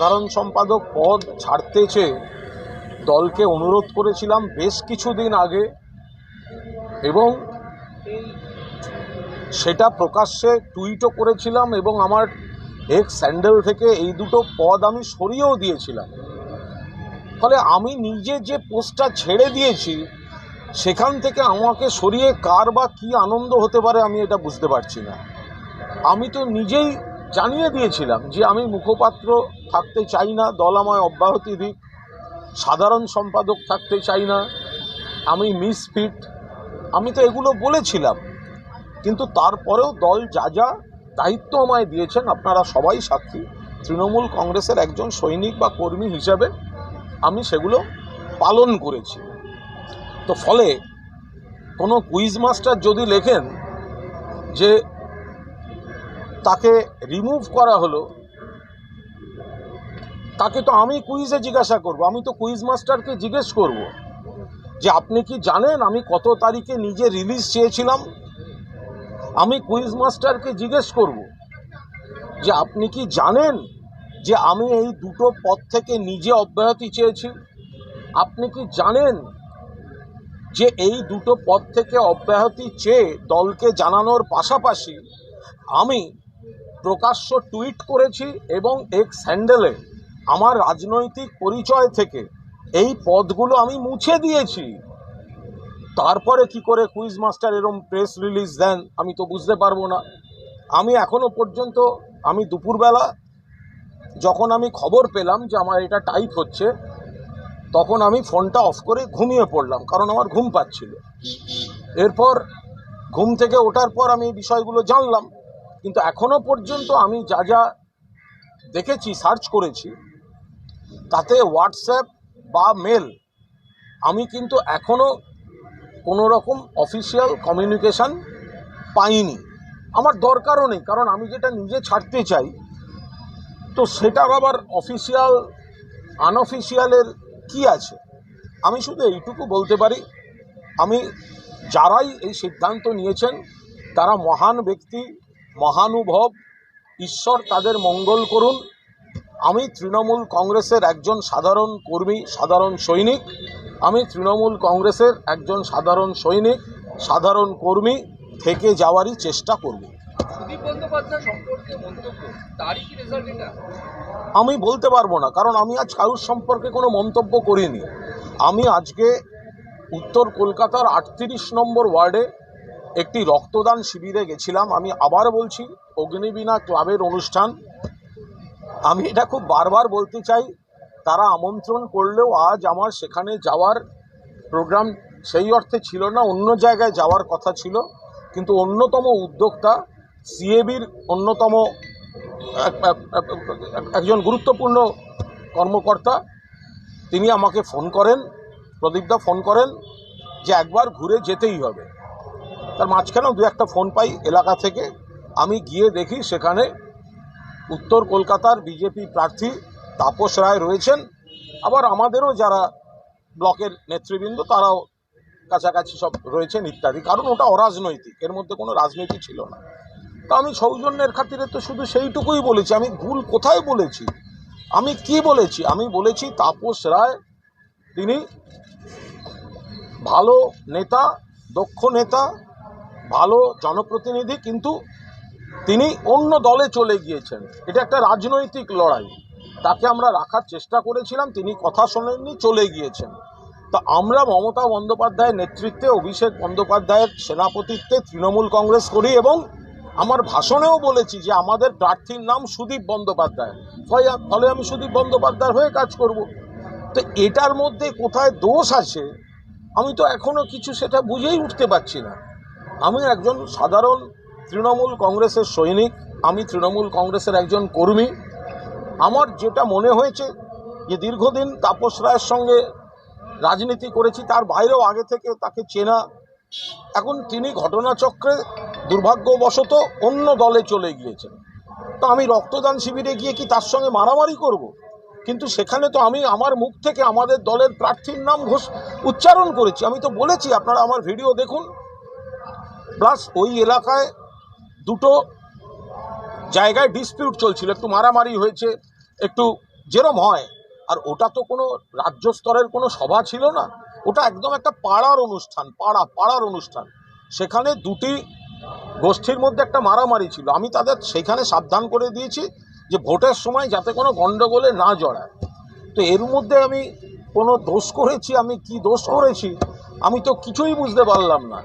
সাধারণ সম্পাদক পদ ছাড়তে চেয়ে দলকে অনুরোধ করেছিলাম বেশ কিছুদিন আগে, এবং সেটা প্রকাশ্যে টুইটও করেছিলাম এবং আমার এক্স স্যান্ডেল থেকে এই দুটো পদ আমি সরিয়েও দিয়েছিলাম। ফলে আমি নিজে যে পোস্টটা ছেড়ে দিয়েছি সেখান থেকে আমাকে সরিয়ে কার বা কী আনন্দ হতে পারে আমি এটা বুঝতে পারছি না। আমি তো নিজেই জানিয়ে দিয়েছিলাম যে আমি মুখপাত্র থাকতে চাই না, দল আমায় অব্যাহতি দিক, সাধারণ সম্পাদক থাকতে চাই না, আমি মিসফিট, আমি তো এগুলো বলেছিলাম। কিন্তু তারপরেও দল যা যা দায়িত্ব আমায় দিয়েছেন আপনারা সবাই সাক্ষী, তৃণমূল কংগ্রেসের একজন সৈনিক বা কর্মী হিসাবে আমি সেগুলো পালন করেছি। তো ফলে কোনো কুইজ মাস্টার যদি লেখেন যে তাকে রিমুভ করা হলো, তাকে তো আমি কুইজে জিজ্ঞাসা করব। আমি তো কুইজ মাস্টারকে জিজ্ঞেস করব যে আপনি কি জানেন আমি কত তারিখে নিজে রিলিজ চেয়েছিলাম। আমি কুইজ মাস্টারকে জিজ্ঞেস করব যে আপনি কি জানেন যে আমি এই দুটো পদ থেকে নিজে অব্যাহতি চেয়েছি। আপনি কি জানেন যে এই দুটো পদ থেকে অব্যাহতি চেয়ে দলকে জানানোর পাশাপাশি আমি প্রকাশ্য টুইট করেছি এবং এক্স হ্যান্ডেলে আমার রাজনৈতিক পরিচয় থেকে এই পদগুলো আমি মুছে দিয়েছি। তারপরে কি করে কুইজ মাস্টার এরম প্রেস রিলিজ দেন আমি তো বুঝতে পারবো না। আমি এখনো পর্যন্ত, আমি দুপুরবেলা যখন আমি খবর পেলাম যে আমার এটা টাইপ হচ্ছে, তখন আমি ফোনটা অফ করে ঘুমিয়ে পড়লাম, কারণ আমার ঘুম পাচ্ছিল। এরপর ঘুম থেকে ওঠার পর আমি এই বিষয়গুলো জানলাম, কিন্তু এখনো পর্যন্ত আমি যা যা দেখেছি, সার্চ করেছি, তাতে হোয়াটসঅ্যাপ বা মেল আমি কিন্তু এখনো কোনো রকম অফিসিয়াল কমিউনিকেশন পাইনি। আমার দরকারও নেই, কারণ আমি যেটা নিজে ছাড়তে চাই তো সেটার আবার অফিসিয়াল আনঅফিসিয়ালের কি আছে। আমি শুধু এইটুকু বলতে পারি, আমি যারাই এই সিদ্ধান্ত নিয়েছেন তারা মহান ব্যক্তি, মহানুভব, ঈশ্বর তাদের মঙ্গল করুন। আমি তৃণমূল কংগ্রেসের একজন সাধারণ কর্মী, সাধারণ সৈনিক। আমি তৃণমূল কংগ্রেসের একজন সাধারণ সৈনিক, সাধারণ কর্মী থেকে যাওয়ারই চেষ্টা করব। আমি বলতে পারবো না, কারণ আমি আজ কারুর সম্পর্কে কোনো মন্তব্য করিনি। আমি আজকে উত্তর কলকাতার 38 নম্বর ওয়ার্ডে একটি রক্তদান শিবিরে গেছিলাম। আমি আবার বলছি, অগ্নিবীণা ক্লাবের অনুষ্ঠান। আমি এটা খুব বারবার বলতে চাই, তারা আমন্ত্রণ করলেও আজ আমার সেখানে যাওয়ার প্রোগ্রাম সেই অর্থে ছিল না, অন্য জায়গায় যাওয়ার কথা ছিল। কিন্তু অন্যতম উদ্যোক্তা, সিএবির অন্যতম একজন গুরুত্বপূর্ণ কর্মকর্তা, তিনি আমাকে ফোন করেন, প্রদীপদা ফোন করেন যে একবার ঘুরে যেতেই হবে। তার মাঝখানেও দু একটা ফোন পাই এলাকা থেকে। আমি গিয়ে দেখি সেখানে উত্তর কলকাতার বিজেপি প্রার্থী তাপস রায় রয়েছেন, আবার আমাদেরও যারা ব্লকের নেতৃবৃন্দ তারাও কাছাকাছি সব রয়েছেন ইত্যাদি। কারণ ওটা অরাজনৈতিক, এর মধ্যে কোনো রাজনীতি ছিল না। তো আমি সৌজন্যের খাতিরে তো শুধু সেইটুকুই বলেছি। আমি ভুল কোথায় বলেছি, আমি কি বলেছি? আমি বলেছি তাপস রায় তিনি ভালো নেতা, দক্ষ নেতা, ভালো জনপ্রতিনিধি, কিন্তু তিনি অন্য দলে চলে গিয়েছেন। এটা একটা রাজনৈতিক লড়াই, তাকে আমরা রাখার চেষ্টা করেছিলাম, তিনি কথা শোনেননি, চলে গিয়েছেন। তো আমরা মমতা বন্দ্যোপাধ্যায়ের নেতৃত্বে, অভিষেক বন্দ্যোপাধ্যায়ের সেনাপতিত্বে তৃণমূল কংগ্রেস করি, এবং আমার ভাষণেও বলেছি যে আমাদের প্রার্থীর নাম সুদীপ বন্দ্যোপাধ্যায়, ফলে আমি সুদীপ বন্দ্যোপাধ্যায়ের হয়ে কাজ করব। তো এটার মধ্যে কোথায় দোষ আছে আমি তো এখনও কিছু সেটা বুঝেই উঠতে পারছি না। আমি একজন সাধারণ তৃণমূল কংগ্রেসের সৈনিক, আমি তৃণমূল কংগ্রেসের একজন কর্মী। আমার যেটা মনে হয়েছে যে দীর্ঘদিন তাপস রায়ের সঙ্গে রাজনীতি করেছি, তার বাইরেও আগে থেকে তাকে চেনা। এখন তিনি ঘটনাচক্রে দুর্ভাগ্যবশত অন্য দলে চলে গিয়েছেন। তো আমি রক্তদান শিবিরে গিয়ে কি তার সঙ্গে মারামারি করব? কিন্তু সেখানে তো আমি আমার মুখ থেকে আমাদের দলের প্রার্থীর নাম উচ্চারণ করেছি। আমি তো বলেছি, আপনারা আমার ভিডিও দেখুন। প্লাস ওই এলাকায় দুটো জায়গায় ডিসপিউট চলছিল, একটু মারামারি হয়েছে, একটু যেরম হয়। আর ওটা তো কোনো রাজ্য স্তরের কোনো সভা ছিল না, ওটা একদম একটা পাড়ার অনুষ্ঠান, পাড়ার অনুষ্ঠান। সেখানে দুটি গোষ্ঠীর মধ্যে একটা মারামারি ছিল। আমি তাদের সেখানে সাবধান করে দিয়েছি যে ভোটের সময় যাতে কোনো গণ্ডগোলে না জড়ায়। তো এর মধ্যে আমি কোনো দোষ করেছি, আমি কি দোষ করেছি আমি তো কিছুই বুঝতে পারলাম না।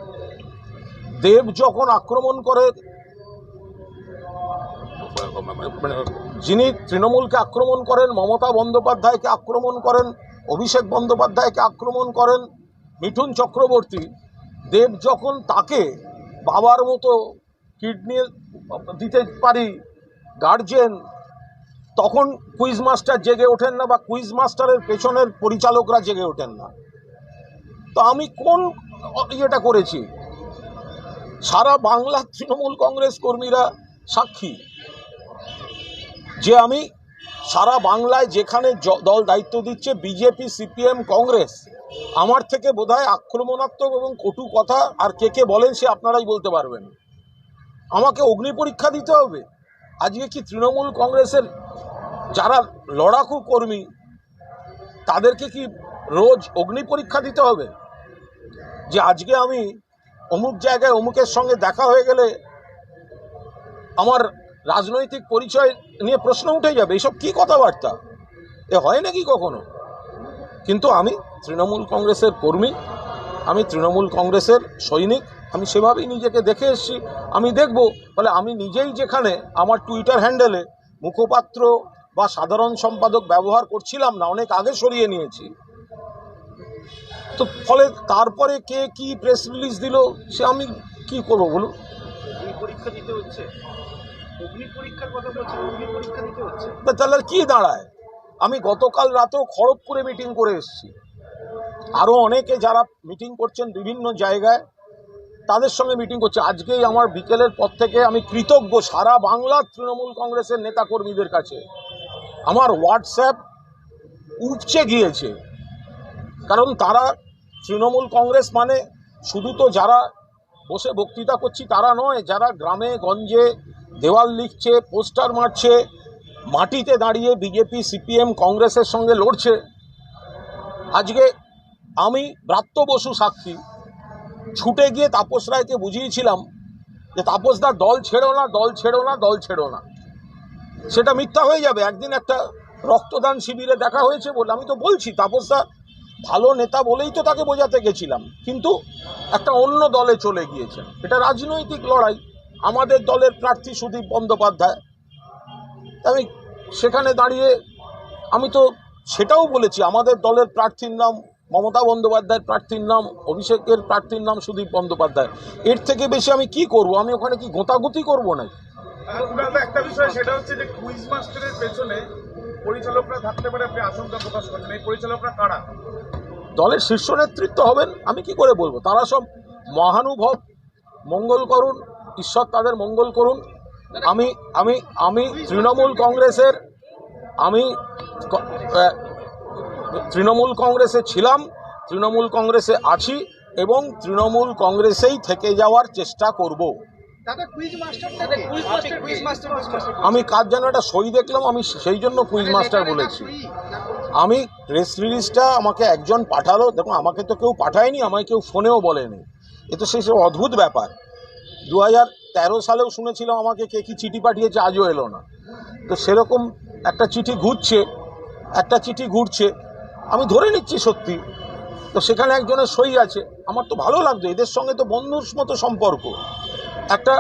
দেব যখন আক্রমণ করে, যিনি তৃণমূলকে আক্রমণ করেন, মমতা বন্দ্যোপাধ্যায়কে আক্রমণ করেন, অভিষেক বন্দ্যোপাধ্যায়কে আক্রমণ করেন, মিঠুন চক্রবর্তী, দেব যখন তাকে বাবার মতো কিডনি দিতে পারি গার্জেন, তখন কুইজ মাস্টার জেগে ওঠেন না, বা কুইজ মাস্টারের পেছনের পরিচালকরা জেগে ওঠেন না। তো আমি কোন ইয়েটা করেছি? সারা বাংলা তৃণমূল কংগ্রেস কর্মীরা সাক্ষী যে আমি সারা বাংলায় যেখানে দল দায়িত্ব দিচ্ছে বিজেপি, সিপিএম, কংগ্রেস, আমার থেকে বোধহয় আক্রমণাত্মক এবং কটু কথা আর কে বলেন সে আপনারাই বলতে পারবেন। আমাকে অগ্নি পরীক্ষা দিতে হবে? আজকে কি তৃণমূল কংগ্রেসের যারা লড়াকু কর্মী তাদেরকে কি রোজ অগ্নি পরীক্ষা দিতে হবে? যে আজকে আমি অমুক জায়গায় অমুকের সঙ্গে দেখা হয়ে গেলে আমার রাজনৈতিক পরিচয় নিয়ে প্রশ্ন উঠে যাবে? এসব কি কথাবার্তা? এ হয় নাকি কখনো? কিন্তু আমি তৃণমূল কংগ্রেসের কর্মী, আমি তৃণমূল কংগ্রেসের সৈনিক, আমি সেভাবেই নিজেকে দেখে এসেছি। আমি দেখব, ফলে আমি নিজেই যেখানে আমার টুইটার হ্যান্ডেলে মুখপাত্র বা সাধারণ সম্পাদক ব্যবহার করছিলাম না, অনেক আগে সরিয়ে নিয়েছি। তো ফলে তারপরে কে কি প্রেস রিলিজ দিল সে আমি কি করব বলুন? পরীক্ষা দিতে হচ্ছে, অগ্নি পরীক্ষার কথা বলছেন, অগ্নি পরীক্ষা দিতে হচ্ছে। তাহলে কি দাঁড়ায়? আমি গতকাল রাতেও খড়গপুরে মিটিং করে এসেছি, আরও অনেকে যারা মিটিং করছেন বিভিন্ন জায়গায় তাদের সঙ্গে মিটিং করছে। আজকেই আমার বিকেলের পর থেকে আমি কৃতজ্ঞ সারা বাংলার তৃণমূল কংগ্রেসের নেতাকর্মীদের কাছে। আমার হোয়াটসঅ্যাপ উপচে গিয়েছে, কারণ তারা তৃণমূল কংগ্রেস মানে শুধু তো যারা বসে বক্তৃতা করছি তারা নয়, যারা গ্রামে গঞ্জে দেওয়াল লিখছে, পোস্টার মারছে, মাটিতে দাঁড়িয়ে বিজেপি, সিপিএম, কংগ্রেসের সঙ্গে লড়ছে। আজকে আমি ব্রাত্য বসু সাক্ষী, ছুটে গিয়ে তাপস রায়কে বুঝিয়েছিলাম যে তাপসদা দল ছেড়ো না, দল ছেড়ো না, দল ছেড়ো না। সেটা মিথ্যা হয়ে যাবে। একদিন একটা রক্তদান শিবিরে দেখা হয়েছে বলে আমি তো বলছি তাপসদা ভালো নেতা বলেই তো তাকে বোঝাতে গেছিলাম, কিন্তু একটা অন্য দলে চলে গিয়েছেন। এটা রাজনৈতিক লড়াই। আমাদের দলের প্রার্থী সুদীপ বন্দ্যোপাধ্যায়, আমি সেখানে দাঁড়িয়ে আমি তো সেটাও বলেছি আমাদের দলের প্রার্থীর নাম মমতা বন্দ্যোপাধ্যায়ের, প্রার্থীর নাম অভিষেকের, প্রার্থীর নাম সুদীপ বন্দ্যোপাধ্যায়। এর থেকে বেশি আমি কি করব? আমি ওখানে কি গোঁতাগুতি করবো না? একটা বিষয় সেটা হচ্ছে যে কুইজ মাস্টারের পেছনে পরিচালকরা থাকতে পারে, আপনি আশঙ্কা প্রকাশ করছেন। এই পরিচালকরা কারা? দলের শীর্ষ নেতৃত্ব হবেন, আমি কি করে বলবো? তারা সব মহানুভব, মঙ্গল করুন, ঈশ্বর তাদের মঙ্গল করুন। আমি আমি আমি তৃণমূল কংগ্রেসের তৃণমূল কংগ্রেসে ছিলাম, তৃণমূল কংগ্রেসে আছি এবং তৃণমূল কংগ্রেসেই থেকে যাওয়ার চেষ্টা করব। আমি কাজ যেন একটা সই দেখলাম, আমি সেই জন্য কুইজ মাস্টার বলেছি। আমি প্রেস রিলিজটা আমাকে একজন পাঠালো, দেখুন আমাকে তো কেউ পাঠায়নি, আমায় কেউ ফোনেও বলেনি। এ তো সেই সব অদ্ভুত ব্যাপার। 2013 সালেও শুনেছিলাম আমাকে কে কি চিঠি পাঠিয়েছে, আজও এলো না। তো সেরকম একটা চিঠি ঘুরছে, আমি ধরে নিচ্ছি সত্যি। তো সেখানে একজনের সই আছে, আমার তো ভালো লাগতো। এদের সঙ্গে তো বন্ধুর মতো সম্পর্ক। একটা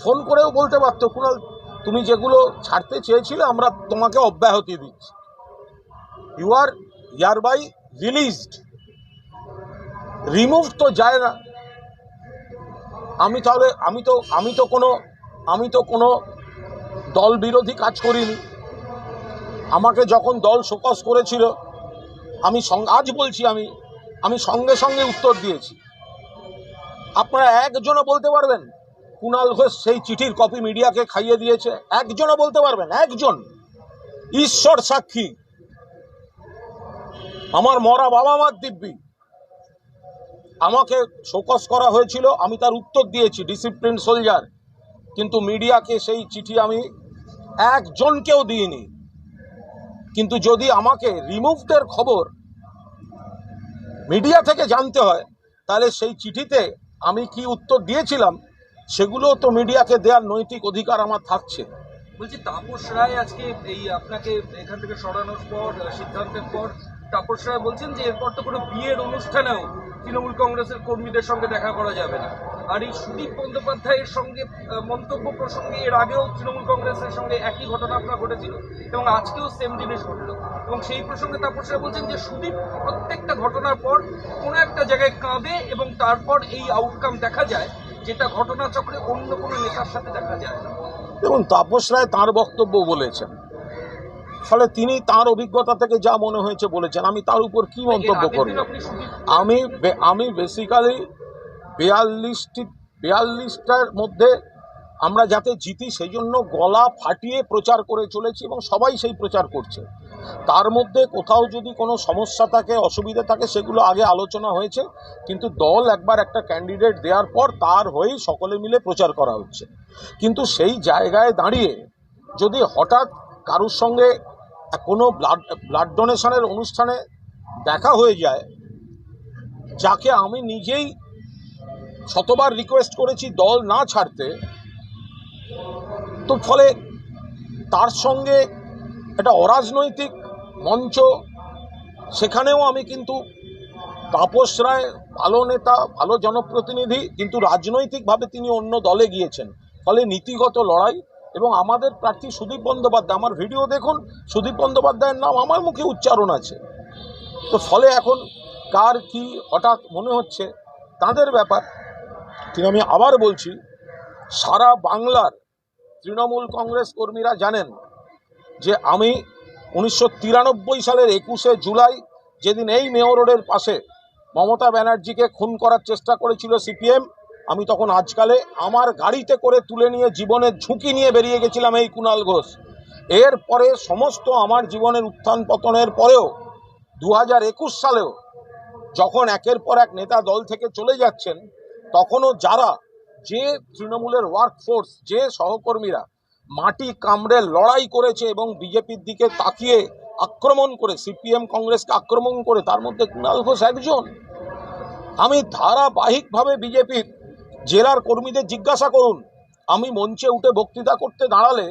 ফোন করেও বলতে পারতো, কুণাল তুমি যেগুলো ছাড়তে চেয়েছিলে আমরা তোমাকে অব্যাহতি দিচ্ছি, ইউ আর ইয়ারবাই রিলিজড। রিমুভ তো যায় না। আমি তো কোনো দল বিরোধী কাজ করিনি। আমাকে যখন দল শোকজ করেছিল আজ বলছি আমি সঙ্গে সঙ্গে উত্তর দিয়েছি। আপনারা একজনও বলতে পারবেন কুণাল ঘোষ সেই চিঠির কপি মিডিয়াকে খাইয়ে দিয়েছে? একজনও বলতে পারবেন? একজন? ঈশ্বর সাক্ষী, আমার মরা বাবা মার দিব্যি, আমাকে শোকজ করা হয়েছিল, আমি তার উত্তর দিয়েছি, ডিসিপ্লিন সোলজার। কিন্তু মিডিয়াকে সেই চিঠি আমি একজনকেও দিইনি। কিন্তু যদি আমাকে রিমুভদের খবর মিডিয়া থেকে জানতে হয়, তাহলে সেই চিঠিতে আমি কি উত্তর দিয়েছিলাম সেগুলো তো মিডিয়াকে দেওয়ার নৈতিক অধিকার আমার থাকছে। বলছি তাপস রায় আজকে এই আপনাকে এখান থেকে সরানোর পর সিদ্ধান্তের পর তাপস রায় বলছেন যে এরপর তো কোনো বিয়ের অনুষ্ঠানেও তৃণমূল কংগ্রেসের কর্মীদের সঙ্গে দেখা করা যাবে না। আর এই সুদীপ বন্দ্যোপাধ্যায়ের সঙ্গে মন্তব্য প্রসঙ্গে এর আগেও তৃণমূল কংগ্রেসের সঙ্গে একই ঘটনা আপনার ঘটেছিল এবং আজকেও সেম জিনিস ঘটল, এবং সেই প্রসঙ্গে তাপস রায় বলছেন যে সুদীপ প্রত্যেকটা ঘটনার পর কোনো একটা জায়গায় কাঁদে এবং তারপর এই আউটকাম দেখা যায়, যেটা ঘটনাচক্রে অন্য কোনো নেতার সাথে দেখা যায় না। দেখুন, তাপস রায় তাঁর বক্তব্য বলেছেন, ফলে তিনি তার অভিজ্ঞতা থেকে যা মনে হয়েছে বলেছেন, আমি তার উপর কি মন্তব্য করব? আমি বেসিক্যালি 42টার মধ্যে আমরা যাতে জিতি সেই জন্য গলা ফাটিয়ে প্রচার করে চলেছি এবং সবাই সেই প্রচার করছে। তার মধ্যে কোথাও যদি কোনো সমস্যা থাকে, অসুবিধা থাকে, সেগুলো আগে আলোচনা হয়েছে, কিন্তু দল একবার একটা ক্যান্ডিডেট দেওয়ার পর তার হয়েই সকলে মিলে প্রচার করা হচ্ছে। কিন্তু সেই জায়গায় দাঁড়িয়ে যদি হঠাৎ কারুর সঙ্গে কোনো ব্লাড ডোনেশনের অনুষ্ঠানে দেখা হয়ে যায়, যাকে আমি নিজেই শতবার রিকোয়েস্ট করেছি দল না ছাড়তে, তো ফলে তার সঙ্গে একটা অরাজনৈতিক মঞ্চ, সেখানেও আমি কিন্তু তাপস রায় ভালো নেতা, ভালো জনপ্রতিনিধি, কিন্তু রাজনৈতিকভাবে তিনি অন্য দলে গিয়েছেন, ফলে নীতিগত লড়াই। এবং আমাদের প্রার্থী সুদীপ বন্দ্যোপাধ্যায়, আমার ভিডিও দেখুন, সুদীপ বন্দ্যোপাধ্যায়ের নাম আমার মুখে উচ্চারণ আছে। তো ফলে এখন কার কি হঠাৎ মনে হচ্ছে তাদের ব্যাপার। কিন্তু আমি আবার বলছি, সারা বাংলার তৃণমূল কংগ্রেস কর্মীরা জানেন যে আমি 1993 সালের 21শে জুলাই, যেদিন এই মেয়র রোডের পাশে মমতা ব্যানার্জিকে খুন করার চেষ্টা করেছিল সিপিএম, আমি তখন আজকালে আমার গাড়িতে করে তুলে নিয়ে জীবনের ঝুঁকি নিয়ে বেরিয়ে গেছিলাম এই কুণাল ঘোষ। এরপরে সমস্ত আমার জীবনের উত্থান পতনের পরেও 2021 সালেও যখন একের পর এক নেতা দল থেকে চলে যাচ্ছেন, তখনও যারা, যে তৃণমূলের ওয়ার্কফোর্স, যে সহকর্মীরা মাটি কামড়ে লড়াই করেছে এবং বিজেপির দিকে তাকিয়ে আক্রমণ করে, সিপিএম কংগ্রেসকে আক্রমণ করে, তার মধ্যে কুণাল ঘোষ একজন। আমি ধারাবাহিকভাবে বিজেপির জেলার কর্মীদের জিজ্ঞাসা করুন, আমি মঞ্চে উঠে বক্তৃতা করতে দাঁড়ালে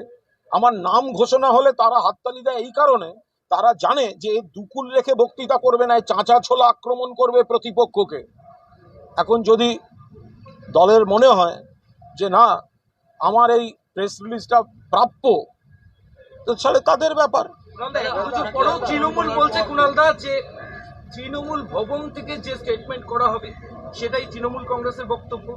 আমার নাম ঘোষণা হলে তারা হাততালি দেয় এই কারণে, তারা জানে যে দুকুল রেখে বক্তৃতা করবে না, চাঁচা ছোলা আক্রমণ করবে প্রতিপক্ষকে। এখন যদি দলের মনে হয় যে না, আমার এই প্রেস রিলিজটা প্রাপ্য, তো তাহলে তাদের ব্যাপার। তৃণমূল বলছে কুণালদা যে তৃণমূল ভবন থেকে যে স্টেটমেন্ট করা হবে সেটাই তৃণমূল কংগ্রেসের বক্তব্য।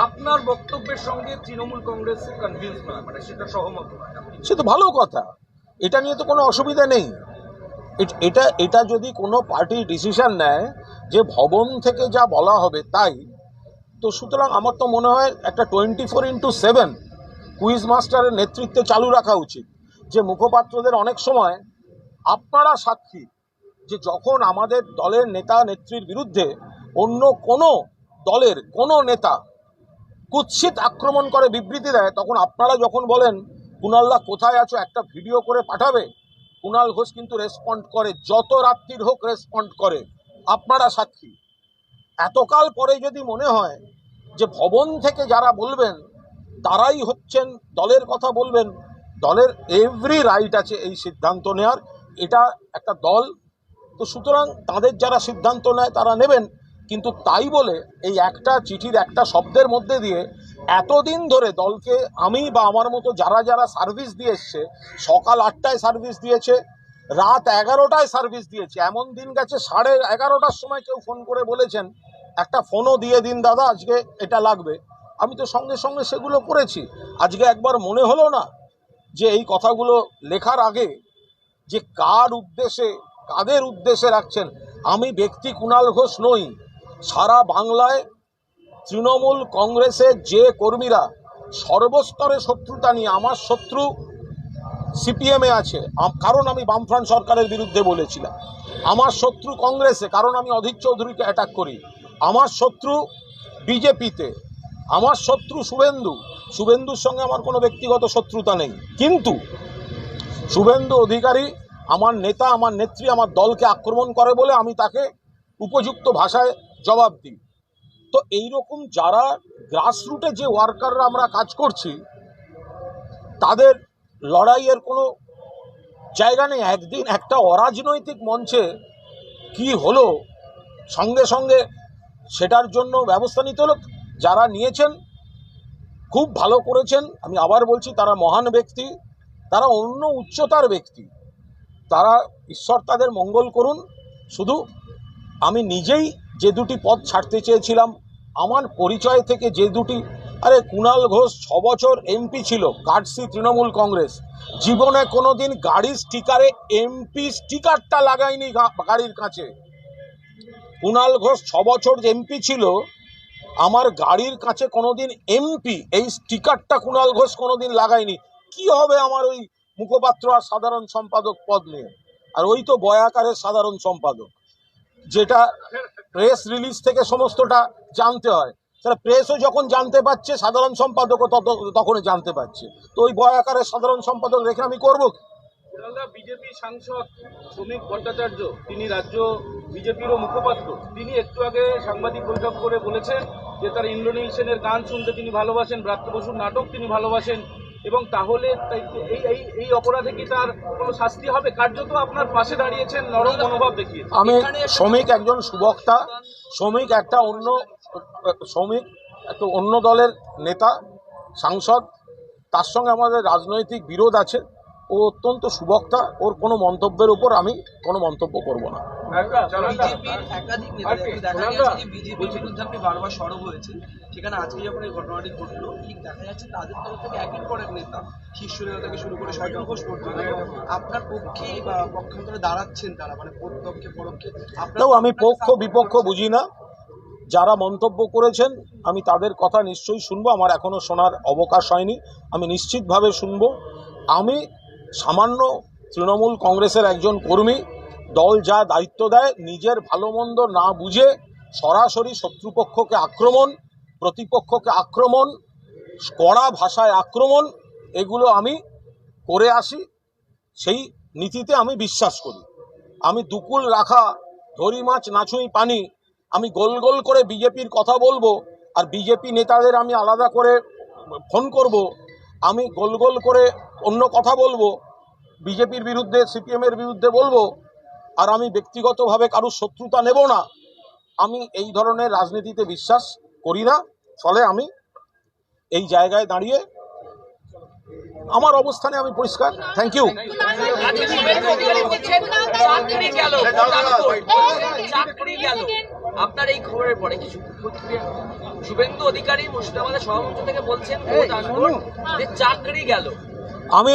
আপনার বক্তব্যের সঙ্গে তৃণমূল কংগ্রেস কনভিন্স নয়, মানে সেটা সহমত নয়। সে তো ভালো কথা, এটা নিয়ে তো কোনো অসুবিধা নেই। এটা যদি কোনো পার্টি ডিসিশন নেয় যে ভবন থেকে যা বলা হবে তাই, তো সুতরাং আমার তো মনে হয় একটা 24x7 কুইজ মাস্টারের নেতৃত্বে চালু রাখা উচিত। যে মুখপাত্রদের অনেক সময়, আপনারা সাক্ষী, যে যখন আমাদের দলের নেতা নেত্রীর বিরুদ্ধে অন্য কোনো দলের কোনো নেতা কুৎসিত আক্রমণ করে, বিবৃতি দেয়, তখন আপনারা যখন বলেন কুণালদা কোথায় আছো, একটা ভিডিও করে পাঠাবে, কুণাল ঘোষ কিন্তু রেসপন্ড করে, যত রাত্রির হোক রেসপন্ড করে। আপনারা সাক্ষী। এতকাল পরে যদি মনে হয় যে ভবন থেকে যারা বলবেন তারাই হচ্ছেন দলের কথা বলবেন, দলের এভরি রাইট আছে এই সিদ্ধান্ত নেওয়ার, এটা একটা দল, তো সুতরাং তাদের যারা সিদ্ধান্ত নেয় তারা নেবেন। কিন্তু তাই বলে এই একটা চিঠির একটা শব্দের মধ্যে দিয়ে এতদিন ধরে দলকে, আমি বা আমার মতো যারা যারা সার্ভিস দিয়ে এসছে, সকাল 8টায় সার্ভিস দিয়েছে, রাত 11টায় সার্ভিস দিয়েছে, এমন দিন গেছে 11:30টার সময় কেউ ফোন করে বলেছেন একটা ফোনও দিয়ে দিন দাদা, আজকে এটা লাগবে। আমি তো সঙ্গে সঙ্গে সেগুলো করেছি। আজকে একবার মনে হলো না যে এই কথাগুলো লেখার আগে যে কার উদ্দেশ্যে, কাদের উদ্দেশ্যে রাখছেন? আমি ব্যক্তি কুণাল ঘোষ নই। সারা বাংলায় তৃণমূল কংগ্রেসের যে কর্মীরা সর্বস্তরে শত্রুতা নিয়ে, আমার শত্রু সিপিএমে আছে কারণ আমি বামফ্রন্ট সরকারের বিরুদ্ধে বলেছিলাম, আমার শত্রু কংগ্রেসে কারণ আমি অধীর চৌধুরীকে অ্যাটাক করি, আমার শত্রু বিজেপিতে, আমার শত্রু শুভেন্দুর সঙ্গে আমার কোনো ব্যক্তিগত শত্রুতা নেই। কিন্তু শুভেন্দু অধিকারী আমার নেতা, আমার নেত্রী আমার দলকে আক্রমণ করে বলে আমি তাকে উপযুক্ত ভাষায় জবাব দিই। তো এইরকম যারা গ্রাসরুটে যে ওয়ার্কাররা আমরা কাজ করছি, তাদের লড়াইয়ের কোনো জায়গা নেই। একদিন একটা অরাজনৈতিক মঞ্চে কি হলো, সঙ্গে সঙ্গে সেটার জন্য ব্যবস্থা নিতে হলো। যারা নিয়েছেন খুব ভালো করেছেন, আমি আবার বলছি তারা মহান ব্যক্তি, তারা অন্য উচ্চতার ব্যক্তি, তারা ঈশ্বর তাদের মঙ্গল করুন। শুধু আমি নিজেই যে দুটি পদ ছাড়তে চেয়েছিলাম, আমার পরিচয় থেকে যে দুটি, আরে কুণাল ঘোষ 6 বছর এমপি ছিল, কাটসি তৃণমূল কংগ্রেস, জীবনে কোনোদিন গাড়ির স্টিকারে এমপি স্টিকারটা লাগায়নি গাড়ির কাছে। কুণাল ঘোষ 6 বছর এমপি ছিল, আমার গাড়ির কাছে কোনোদিন এমপি এই স্টিকারটা কুণাল ঘোষ কোনোদিন লাগায়নি। কি হবে আমার ওই মুখপাত্র আর সাধারণ সম্পাদক পদ নিয়ে? আর ওই তো বয়াকারের সাধারণ সম্পাদক, যেটা প্রেস রিলিজ থেকে সমস্তটা জানতে হয়। তাহলে প্রেসও যখন জানতে পারছে, সাধারণ সম্পাদকও তখনই জানতে পারছে। তো ওই বয়াকারের সাধারণ সম্পাদক রেখে আমি করবো কি? বিজেপি সাংসদ শ্রমিক ভট্টাচার্য, তিনি রাজ্য বিজেপিরও মুখপাত্র, তিনি একটু আগে সাংবাদিক বৈঠক করে বলেছেন যে তার ইন্দ্রনীল গান শুনতে তিনি ভালোবাসেন, ব্রাত্য বসুর নাটক তিনি ভালোবাসেন, এবং তাহলে এই অপরাধে কি তার কোনো শাস্তি হবে? কার্যত আপনার পাশে দাঁড়িয়েছেন, নরম মনোভাব দেখিয়ে। আমি শ্রমিক একজন সুবক্তা, শ্রমিক একটা অন্য দলের নেতা, সাংসদ, তার সঙ্গে আমাদের রাজনৈতিক বিরোধ আছে। ও অত্যন্ত সুবক্তা, ওর কোনো মন্তব্যের উপর আমি কোনো মন্তব্য করব না। বিজেপির একাধিক নেতা দেখা যাচ্ছে যে বিজেপির বিরুদ্ধে আপনি বারবার সরব হয়েছেন, সেখানে আজকে যখন এই ঘটনাটি ঘটলো, ঠিক দেখা যাচ্ছে তাদের তরফ থেকে একের পর এক নেতা, শীর্ষ নেতা থেকে শুরু করে সজল ঘোষ পর্যন্ত আপনার পক্ষে বা পক্ষান্তরে দাঁড়াচ্ছেন তারা, মানে প্রত্যক্ষে পরোক্ষে। আমি পক্ষ বিপক্ষ বুঝি না, যারা মন্তব্য করেছেন আমি তাদের কথা নিশ্চয়ই শুনবো। আমার এখনো শোনার অবকাশ হয়নি, আমি নিশ্চিতভাবে শুনবো। আমি সামান্য তৃণমূল কংগ্রেসের একজন কর্মী, দল যা দায়িত্ব দেয় নিজের ভালো মন্দ না বুঝে সরাসরি শত্রুপক্ষকে আক্রমণ, প্রতিপক্ষকে আক্রমণ, কড়া ভাষায় আক্রমণ, এগুলো আমি করে আসি। সেই নীতিতে আমি বিশ্বাস করি। আমি দুকুল রাখা, ধরি মাছ নাছুই পানি, আমি গোল গোল করে বিজেপির কথা বলবো, আর বিজেপি নেতাদের আমি আলাদা করে ফোন করব, আমি গোল গোল করে অন্য কথা বলবো, বিজেপির বিরুদ্ধে সিপিএমের বিরুদ্ধে বলবো, আর আমি ব্যক্তিগতভাবে কারুর শত্রুতা নেব না। আমি এই ধরনের রাজনীতিতে বিশ্বাস করি না। ফলে আমি এই জায়গায় দাঁড়িয়ে আমার অবস্থানে আমি পরিষ্কার। Thank you. আপনার এই খবরের পরে কিছু শুভেন্দু অধিকারী মুর্শিদাবাদের সভাপতি থেকে বলছেন যে চাকরি গেল। আমি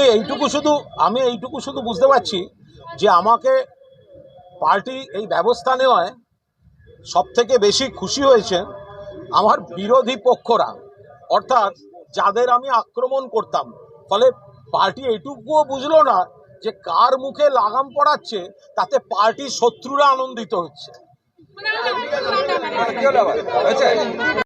এইটুকু শুধু বুঝতে পারছি যে আমাকে পার্টি এই ব্যবস্থা নেওয়ায় সব থেকে বেশি খুশি হয়েছে আমার বিরোধী পক্ষরা, অর্থাৎ যাদের আমি আক্রমণ করতাম। ফলে পার্টি এইটুকুও বুঝলো না যে কার মুখে লাগাম পড়াচ্ছে, তাতে পার্টির শত্রুরা আনন্দিত হচ্ছে।